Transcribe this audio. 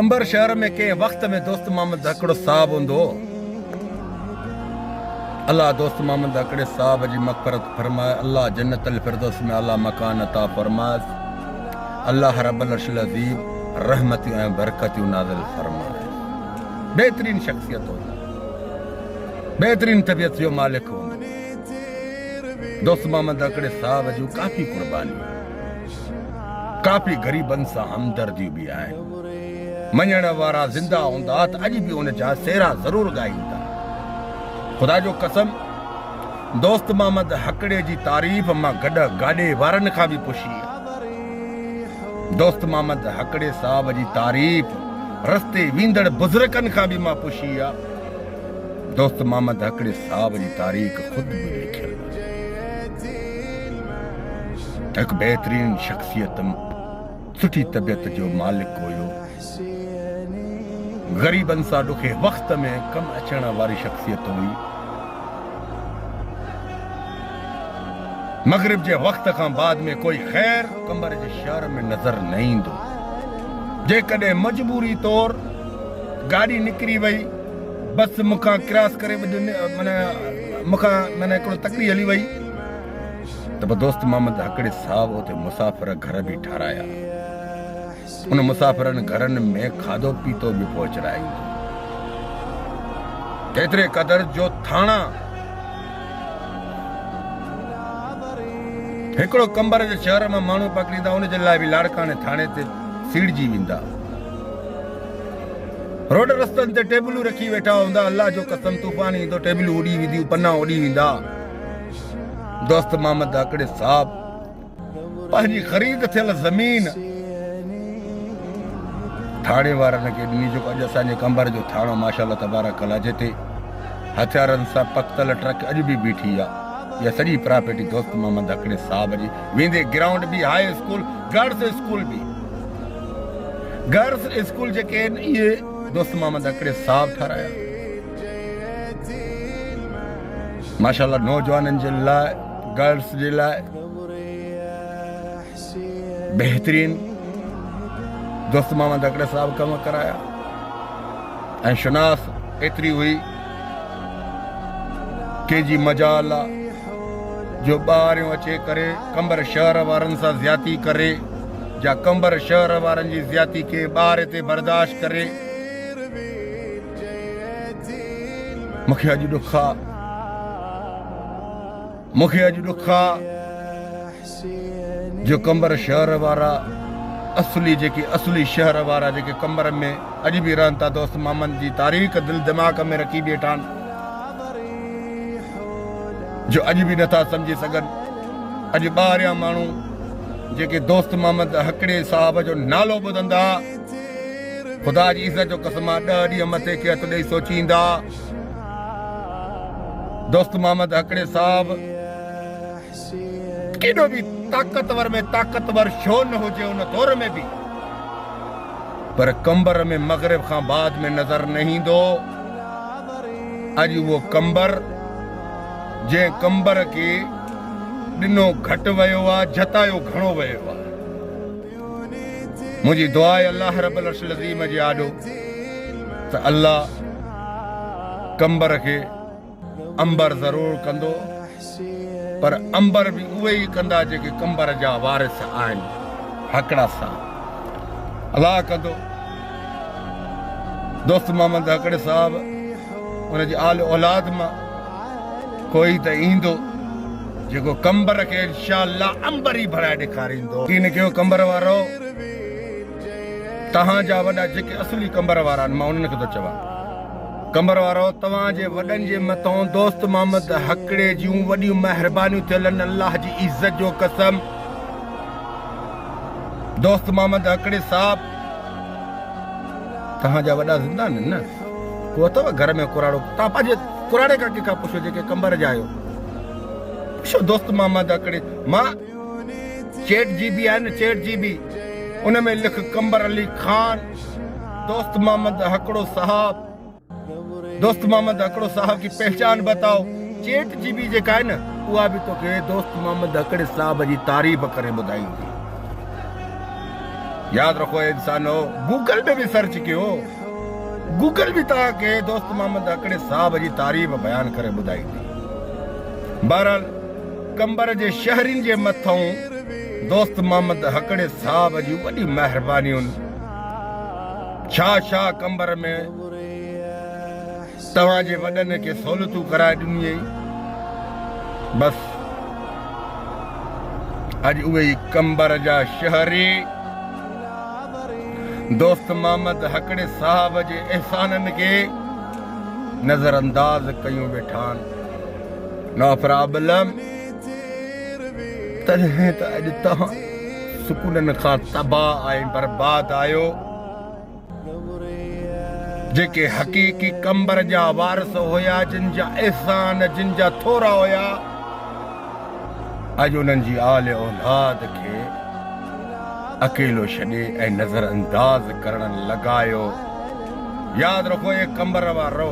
अंबर शहर में के वक्त में दोस्त मोहम्मद हकड़ो साहब होंदो। अल्लाह दोस्त मोहम्मद हकड़े साहब जी मग़फ़िरत फरमाए। अल्लाह जन्नत अल फिरदौस में अल्लाह मकान अता फरमाए। अल्लाह रब्बुल अर्शिल अज़ीम रहमतियूं ऐं बरकतियूं नाज़िल फरमाए। बेहतरीन शख्सियत हो, बेहतरीन तबियत जो मालिक हो दोस्त मोहम्मद हकड़े साहब जूं काफ़ी कुर्बानी, काफ़ी गरीबन सां हमदर्दी भी आहिनि। मञण वारा ज़िंदा हूंदा त अॼु बि उन जा सेरा ज़रूर ॻाईंदा। ख़ुदा जो कसम, दोस्त मोहम्मद हकड़े जी तारीफ़ मां गॾु गाॾे वारनि खां बि पुछी आहे। दोस्त मोहम्मद हकड़े साहब जी तारीफ़ रस्ते वेंदड़ बुज़ुर्गनि खां बि मां पुछी आहे। दोस्त मोहम्मद हकड़े साहब जी तारीख़ ख़ुदि बि लिखियल आहे। हिकु बेहतरीन शख्सियत, सुठी तबियत जो मालिक हुयो। गरीबन सां ॾुखे वक़्त में कम अचण वारी शख्सियत हुई। मगरिब जे वक़्त खां बाद में कोई ख़ैर कंबर जे शहर में नज़र न ईंदो। जेकॾहिं मजबूरी तौर गाड़ी निकिरी वई, बस मूंखां क्रॉस करे मूंखां हिकिड़ो तकड़ी हली वई त पोइ दोस्त मोहम्मद हकड़े साहब उते मुसाफ़िर घर बि ठाराया। उन मुसाफ़िरनि घरनि में खाधो पीतो बि पहुचाईंदो। केतिरे क़दर जो थाणा हिकिड़ो कंबर जे शहर मां माण्हू पकड़ींदा, उनजे लाइ बि लाड़काने थाणे ते सीड़जी वेंदा। रोड रस्तनि ते टेबलूं रखी वेठा हूंदा। अल्लाह जो कसम, तूफ़ान ईंदो, टेबलूं उॾी वेंदियूं, पन्ना उॾी वेंदा। दोस्त मोहम्मद हकड़े साहब पंहिंजी ख़रीद थियल ज़मीन थाणे वारनि खे ॾिनी। जेको अॼु असांजे कंबर जो थाणो माशाअल्लाह तबारक अल्लाह, जिते हथियारनि सां पकतल ट्रक अॼु बि बीठी आहे, इहा सॼी प्रॉपर्टी दोस्त मोहम्मद हकड़े साहब जी। वेंदे ग्राउंड बि, हाई स्कूल, गर्ल्स स्कूल बि, गर्ल्स स्कूल जेके आहिनि इहे दोस्त मोहम्मद हकड़े साहब ठाराया। माशाअल्लाह नौजवाननि जे लाइ, गर्ल्स जे लाइ बेहतरीन दोस्त मोहम्मद हकड़े साहब कम कराया। ऐं शनास एतिरी हुई कंहिंजी मजाल आहे जो ॿाहिरियों अचे करे कंबर शहर वारनि सां ज़्यादती करे, या कंबर शहर वारनि जी ज़्यादती खे ॿार ते बर्दाश्त करे। मूंखे अॼु ॾुख आहे जो कंबर शहर वारा असली शहर वारा जेके कंबर में अॼु बि रहनि था, दोस्त मोहम्मद जी तारीख़ दिल दिमाग़ में रखी बीठा आहिनि, जो अॼु बि नथा सम्झी सघनि। अॼु ॿाहिरियां माण्हू जेके दोस्त मोहम्मद हकड़े साहब जो नालो ॿुधंदा, ख़ुदा जी इज़त जो कसम, 10 ॾींहं मथे खे हथ ॾेई सोचींदा दोस्त मोहम्मद हकड़े साहब केॾो बि ताक़तवर में ताक़तवर छो न हुजे उन दौर में बि, पर कंबर में मगरिब खां बाद में नज़र न ईंदो। अॼु उहो कंबर जंहिं कंबर खे ॾिनो घटि वियो आहे, जतायो घणो वियो आहे। मुंहिंजी दुआ आहे अल्लाह रब्बुल अर्शिल अज़ीम जे आॾो त अल्लाह कंबर खे अंबर ज़रूर कंदो, पर अंबर बि उहे ई कंदा जेके कंबर जा वारिस आहिनि। हकड़ा सां अल्लाह कंदो। दोस्त मोहम्मद हकड़े साहब उनजी आल औलाद मां कोई त ईंदो जेको कंबर खे इंशाअल्लाह अंबर ई भराए ॾेखारींदो। कीन कयो कंबर वारो, तव्हांजा वॾा जेके असली कंबर वारा आहिनि, मां उन्हनि खे थो चवां, कंबर वारो तव्हांजे वॾनि जे मथां दोस्त मोहम्मद हकड़े जूं वॾियूं महिरबानियूं थियल आहिनि। अल्लाह जी इज़त जो कसम, दोस्त मोहम्मद हकड़े साहब तव्हांजा वॾा ज़िंदा आहिनि न, को अथव घर में कुराड़ो? तव्हां पंहिंजे कुराड़े खां कंहिंखां पुछो जेके कंबर जा आहियो, पुछो दोस्त मोहम्मद हकड़े। मां चैट जीबी आहे न, चैट जीबी, उन में लिख कंबर अली खान दोस्त मोहम्मद हकड़ो साहब, दोस्त मोहम्मद हकड़ो साहब की पहचान बताओ। चेट जीबी जेका है न, उहा बि तोखे दोस्त मोहम्मद हकड़े साहब जी तारीफ़ करे ॿुधाईंदी। याद रखो इंसानो, गूगल में भी सर्च कयो, गूगल भी तव्हांखे दोस्त मोहम्मद हकड़े साहब जी तारीफ़ बयान करे ॿुधाईंदी। बहरहाल कंबर जे शहरिन जे मथां दोस्त मोहम्मद हकड़े साहब जी वॾी महिरबानियूं। छा कंबर में तव्हांजे वॾनि खे सहूलियतूं कराए ॾिनियूं। बस अॼु उहे ई कंबर जा शहरी दोस्त मोहम्मद हकड़े साहब जे एहसाननि खे नज़रअंदाज कयूं वेठा। नो प्रॉब्लम। तॾहिं त अॼु तव्हां सुकूननि खां तबाह ऐं बर्बाद आहियो। जेके हक़ीक़ी कंबर जा वारिस हुया, जिन जा एहसान, जिन जा थोरा हुया, अॼु उन्हनि जी आले औलाद खे अकेलो छॾे ऐं नज़रअंदाज करण लॻायो। यादि रखो, ये कंबर वारो